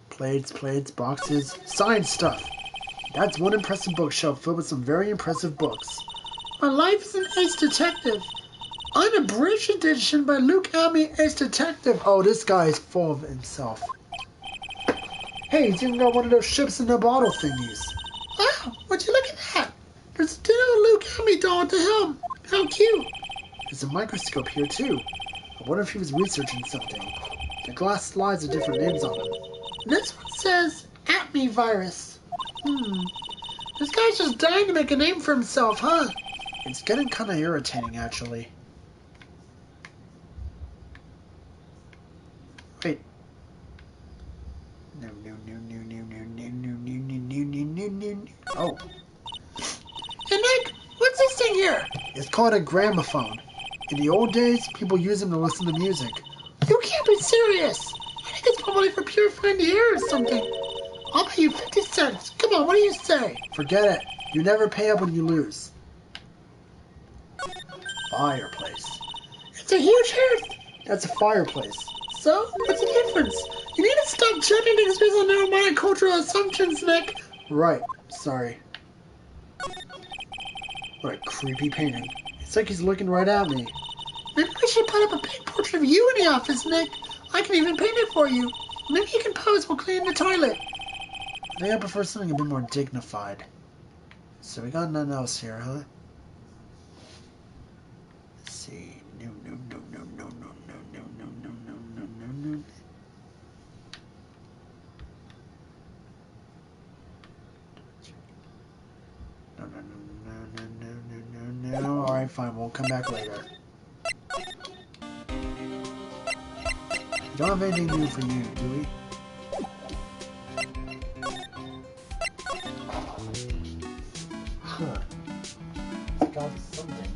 Plates, boxes, science stuff. That's one impressive bookshelf filled with some very impressive books. My Life as an Ace Detective. Unabridged edition by Luke Almy, Ace Detective. Oh, this guy is full of himself. Hey, he's even got one of those ships in the bottle thingies. Wow, would you look at that? There's a ditto Luke Almy doll at the helm. How cute. There's a microscope here, too. I wonder if he was researching something. The glass slides with different names on them. This one says Acme virus. This guy's just dying to make a name for himself, huh? It's getting kind of irritating, actually. Wait. No. Oh. Hey, Nick, what's this thing here? It's called a gramophone. In the old days, people used them to listen to music. You can't be serious. I think it's probably for purifying the air or something. I'll pay you 50 cents. Come on, what do you say? Forget it. You never pay up when you lose. Fireplace. It's a huge hearth. That's a fireplace. So, what's the difference? You need to stop judging things based on narrow-minded cultural assumptions, Nick. Right. Sorry. What a creepy painting. It's like he's looking right at me. Maybe we should put up a big portrait of you in the office, Nick. I can even paint it for you. Maybe you can pose while cleaning the toilet. I think I prefer something a bit more dignified. So we got nothing else here, huh? Let's see. No. No. Alright, fine. We'll come back later. We don't have anything new for you, do we? Huh. Got something.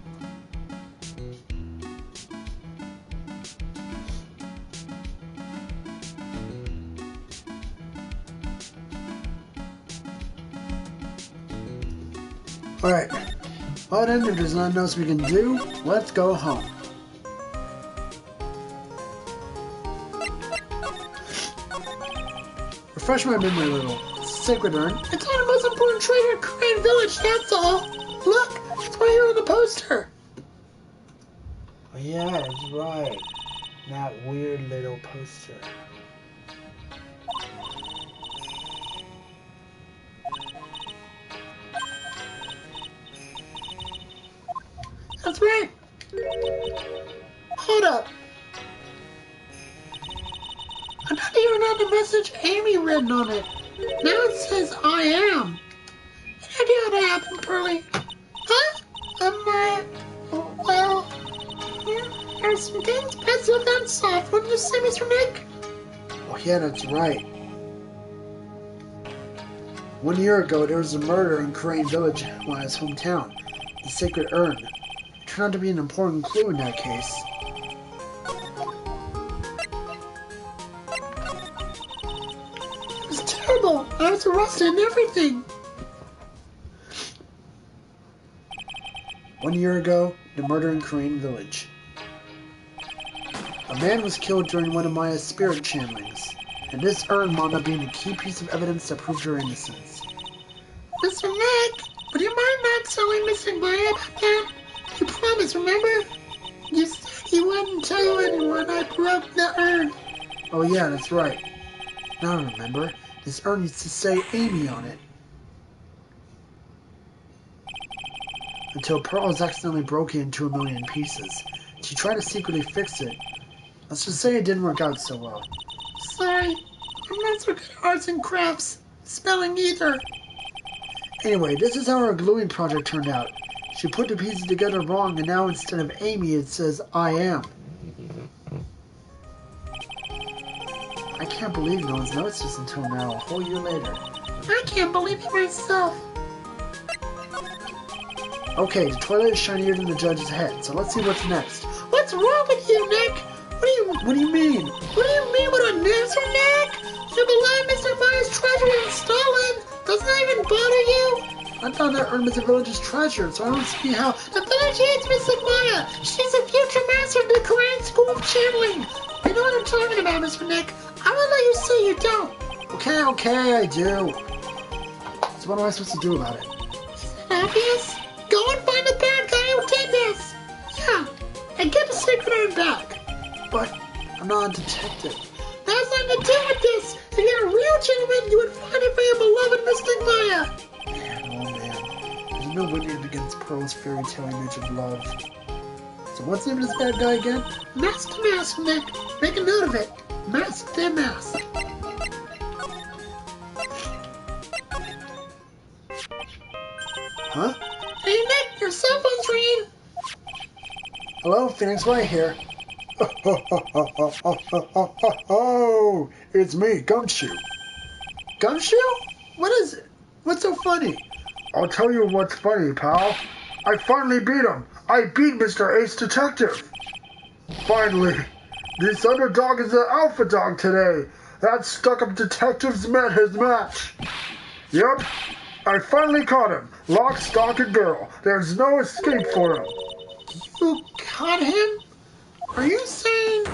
Alright. Well then, if there's nothing else we can do, let's go home. Refresh my memory a little. Sacred Urn. It's on the most important treasure in Korean Village, that's all. Look, it's right here on the poster. Oh yeah, that's right. That weird little poster. That's right. Hold up. I thought you were not the message Amy written on it. Now it says I am. Any idea how that happened, Pearly? Huh? Well, there's some things best left unsolved. Wouldn't you say, Mr. Nick? Oh yeah, that's right. 1 year ago, there was a murder in Crane Village, his hometown. The Sacred Urn. It turned out to be an important clue in that case. It was terrible. I was arrested and everything. 1 year ago, the murder in Crane Village. A man was killed during one of Maya's spirit channelings, and this urn wound up being a key piece of evidence that proved her innocence. Mr. Nick, would you mind not telling Mr. Maya about that? You promised, remember? You said you wouldn't tell anyone I broke the urn. Oh yeah, that's right. Now I remember. This urn used to say Amy on it. Until Pearls accidentally broke it into 1,000,000 pieces. She tried to secretly fix it. Let's just say it didn't work out so well. Sorry, I'm not so good at arts and crafts. Spelling either. Anyway, this is how our gluing project turned out. She put the pieces together wrong, and now instead of Amy, it says I am. I can't believe no one's noticed this until now, a whole year later. I can't believe it myself. Okay, the toilet is shinier than the judge's head, so let's see what's next. What's wrong with you, Nick? What do you mean? What do you mean with a nasty Nick? You believe Mr. Maya's treasure is stolen? Doesn't that even bother you? I thought that earned Mr. Village's treasure, so I don't see how... The village hates Mr. Maya. She's the future master of the Korean School of Channeling. You know what I'm talking about, Mr. Nick. I will let you say you don't. Okay, I do. So what am I supposed to do about it? Is that obvious? Go and find the bad guy who did this. Yeah, and get the secret iron back. But I'm not a detective. That's nothing to do with this. If you're a real gentleman, you would find it for your beloved Mr. Maya. Man. There's no witness against Pearl's fairy tale image of love. So what's the name of this bad guy again? DeMasque, Nick. Make a note of it. DeMasque. Huh? Hey, Nick, your cell phone's ringing. Hello, Phoenix Wright here. Oh, it's me, Gumshoe. Gumshoe? What is it? What's so funny? I'll tell you what's funny, pal. I finally beat him. I beat Mr. Ace Detective. Finally. This underdog is the alpha dog today. That stuck-up detective's met his match. Yep. I finally caught him. Lock, stock, and barrel. There's no escape for him. You caught him? Are you saying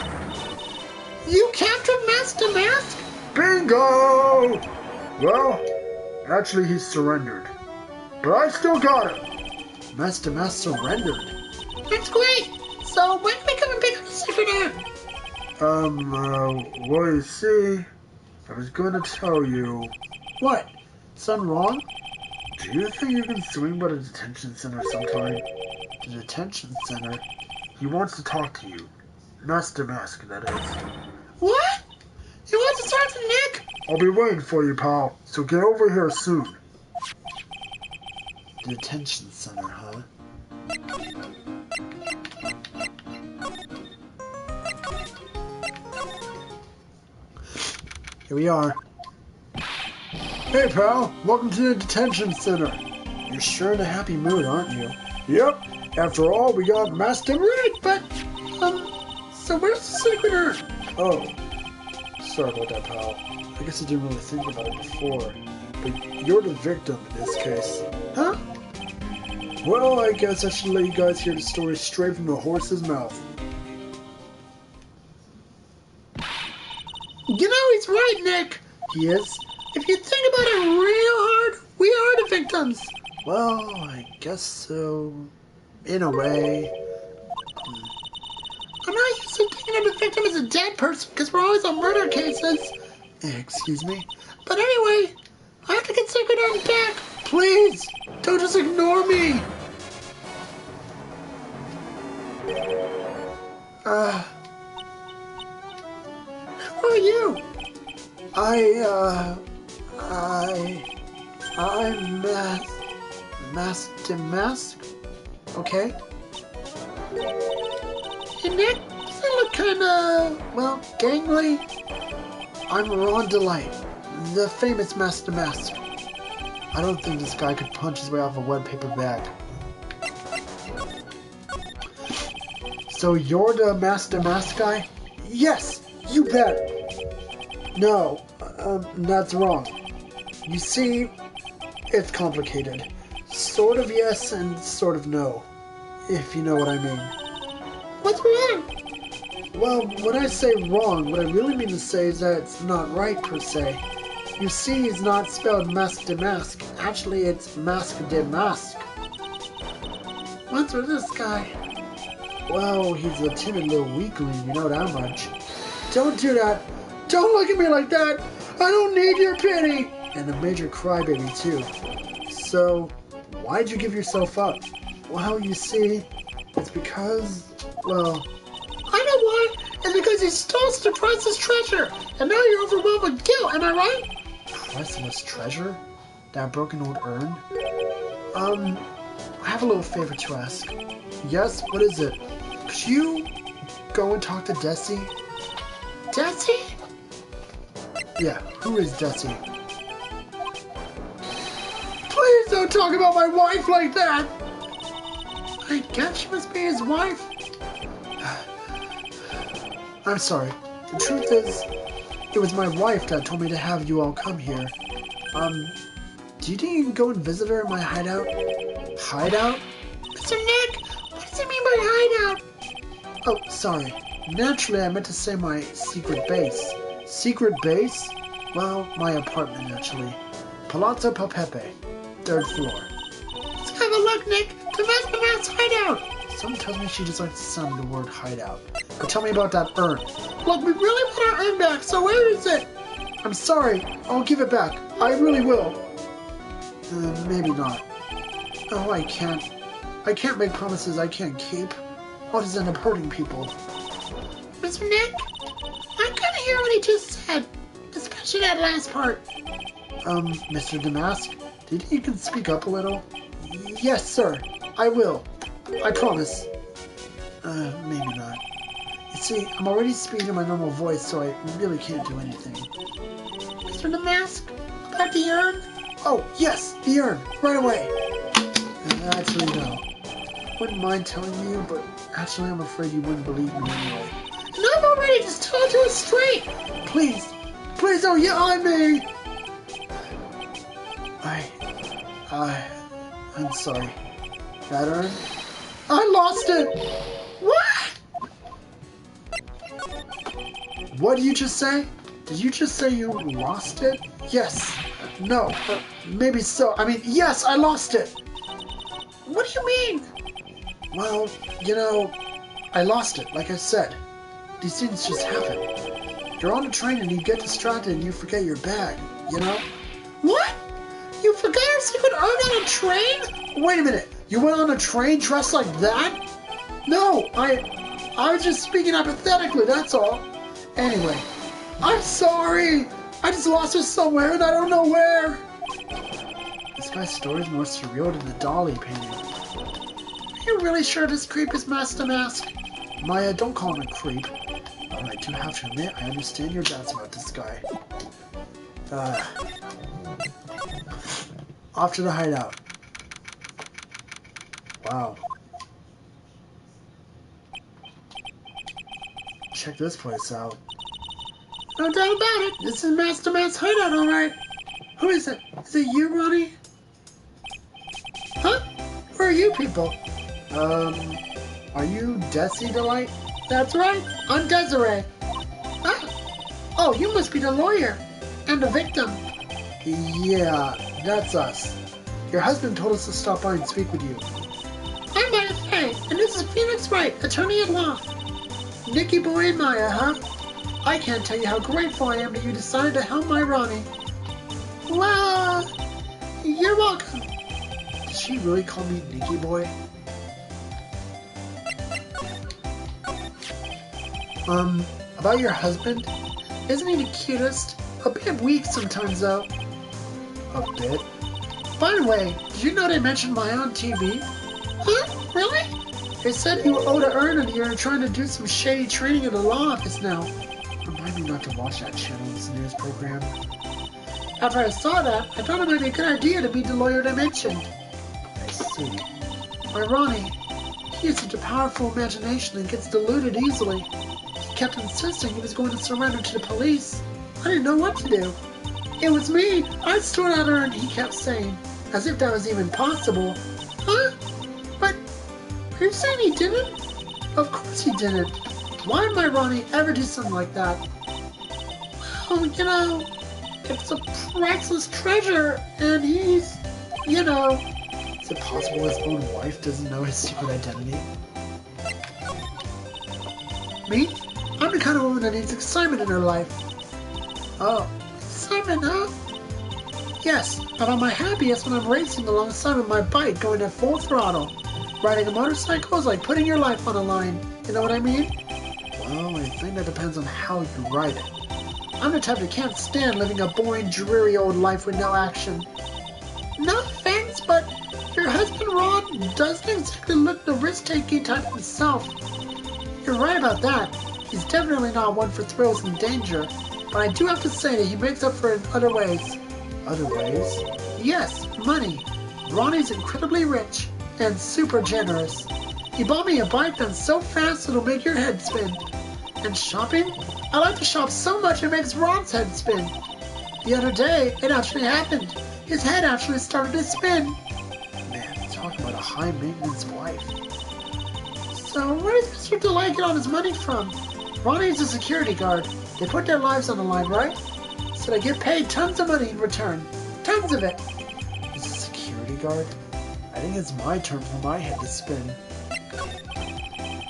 you captured Master Mask? Bingo! Well, actually he surrendered. But I still got him. Master Mask surrendered. That's great. So when are we coming back on the secret arm? Well, you see, I was gonna tell you. What? Something wrong? Do you think you can swing by the detention center sometime? The detention center? He wants to talk to you. Master Mask, that is. What? He wants to talk to Nick? I'll be waiting for you, pal. So get over here soon. The detention center, huh? Here we are. Hey, pal. Welcome to the detention center. You're sure in a happy mood, aren't you? Yep. After all, we got Master... Right, but, so where's the secret urn? Oh. Sorry about that, pal. I guess I didn't really think about it before. But you're the victim in this case. Huh? Well, I guess I should let you guys hear the story straight from the horse's mouth. You know he's right, Nick. He is? If you think about it real hard, we are the victims. Well, I guess so. In a way. I'm not used to thinking of the victim as a dead person because we're always on murder cases. Excuse me? But anyway, I have to get secret arm back. Please, don't just ignore me. Who are you? I'm DeMasque. Okay. Hey, Nick, you look kinda, well, gangly. I'm Ron Delight, the famous Master Mask. I don't think this guy could punch his way off a wet paper bag. So you're the Master Mask guy? Yes, you bet. No, that's wrong. You see, it's complicated. Sort of yes and sort of no, if you know what I mean. What's wrong? Well, when I say wrong, what I really mean to say is that it's not right, per se. You see, it's not spelled Mask DeMasque. Actually, it's Mask DeMasque. What's with this guy? Well, he's a timid little weakling, you know that much. Don't do that! Don't look at me like that! I don't need your pity! And a major crybaby, too. So, why'd you give yourself up? Well, you see, it's because, well... I know why! is because you stole such a priceless treasure, and now you're overwhelmed with guilt, am I right? Priceless treasure? That broken old urn? I have a little favor to ask. Yes, what is it? Could you go and talk to Desi? Desi? Yeah, who is Desi? Please don't talk about my wife like that! I guess she must be his wife. I'm sorry. The truth is, it was my wife that told me to have you all come here. Do you think you can go and visit her in my hideout? Hideout? Mr. Nick, what does he mean by hideout? Oh, sorry. Naturally, I meant to say my secret base. Secret base? Well, my apartment, actually. Palazzo Palpepe, 3rd floor. Let's have a look, Nick. DeMasque hideout. Someone tells me she just likes the sound of the word hideout. But tell me about that urn. Look, we really want our urn back, so where is it? I'm sorry. I'll give it back. I really will. Maybe not. Oh, I can't. I can't make promises I can't keep. I'll just end up hurting people. Mr. Nick, I couldn't hear what he just said, especially that last part. Mr. DeMasque, do you think you can speak up a little? Yes, sir. I will. I promise. Maybe not. You see, I'm already speaking in my normal voice, so I really can't do anything. Mr. DeMasque, about the urn? Oh, yes, the urn. Right away. Actually, no. Wouldn't mind telling you, but actually I'm afraid you wouldn't believe me anyway. No, I'm already just told you it straight. Please. Please don't yell at me. I'm sorry. That urn? I lost it! What? What did you just say? Did you just say you lost it? Yes. No. Maybe so. I mean, yes, I lost it! What do you mean? Well, you know, I lost it, like I said. These things just happen. You're on a train and you get distracted and you forget your bag, you know? What? You forgot your secret urn on a train? Wait a minute. You went on a train dressed like that? No, I was just speaking hypothetically, that's all. Anyway, I'm sorry. I just lost it somewhere and I don't know where. This guy's story is more surreal than the Dolly painting. Are you really sure this creep is Master Mask? Maya, don't call him a creep. I do have to admit, I understand your doubts about this guy. Off to the hideout. Wow. Check this place out. No doubt about it. This is Master Mask's hideout, alright. Who is it? Is it you, Ronnie? Huh? Who are you people? Are you Desi Delight? That's right. I'm Desiree. Ah. Oh, you must be the lawyer. And the victim. Yeah, that's us. Your husband told us to stop by and speak with you. I'm Maya Faye, and this is Phoenix Wright, attorney at law. Nicky Boy and Maya, huh? I can't tell you how grateful I am that you decided to help my Ronnie. Well, you're welcome. Did she really call me Nicky Boy? About your husband? Isn't he the cutest? A bit weak sometimes, though. A bit? By the way, did you know they mentioned Maya on TV? Huh? Really? They said you owed an urn and you're trying to do some shady training in the law office now. Remind me not to watch that channel's news program. After I saw that, I thought it might be a good idea to meet the lawyer they mentioned. I see. My Ronnie, he has such a powerful imagination and gets deluded easily. He kept insisting he was going to surrender to the police. I didn't know what to do. It was me. I stole that urn, he kept saying, as if that was even possible. Huh? But are you saying he didn't? Of course he didn't. Why would my Ronnie ever do something like that? Well, you know, it's a priceless treasure, and he's, you know... Is it possible his own wife doesn't know his secret identity? Me? I'm the kind of woman that needs excitement in her life. Oh. Excitement, huh? Yes, but I'm my happiest when I'm racing alongside with my bike going at full throttle. Riding a motorcycle is like putting your life on the line. You know what I mean? Well, I think that depends on how you write it. I'm the type that can't stand living a boring, dreary old life with no action. No offense, but your husband Ron doesn't exactly look the risk-taking type himself. You're right about that. He's definitely not one for thrills and danger, but I do have to say that he makes up for it in other ways. Other ways? Yes, money. Ronnie's incredibly rich and super generous. He bought me a bike that's so fast it'll make your head spin. And shopping? I like to shop so much it makes Ron's head spin. The other day, it actually happened. His head actually started to spin. Man, talk about a high-maintenance wife. So where does Mr. Delay get all his money from? Ronnie's a security guard. They put their lives on the line, right? So they get paid tons of money in return. Tons of it. He's a security guard? I think it's my turn for my head to spin.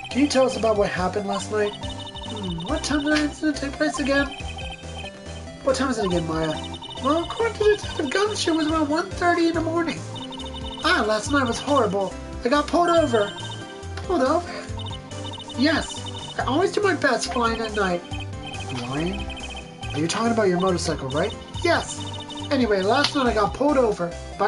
Can you tell us about what happened last night? What time did that incident take place again? What time is it again, Maya? Well, according to Detective Gumshoe, it was around 1:30 in the morning. Last night was horrible. I got pulled over. Pulled over? Yes. I always do my best flying at night. Flying? Are you talking about your motorcycle, right? Yes. Anyway, last night I got pulled over by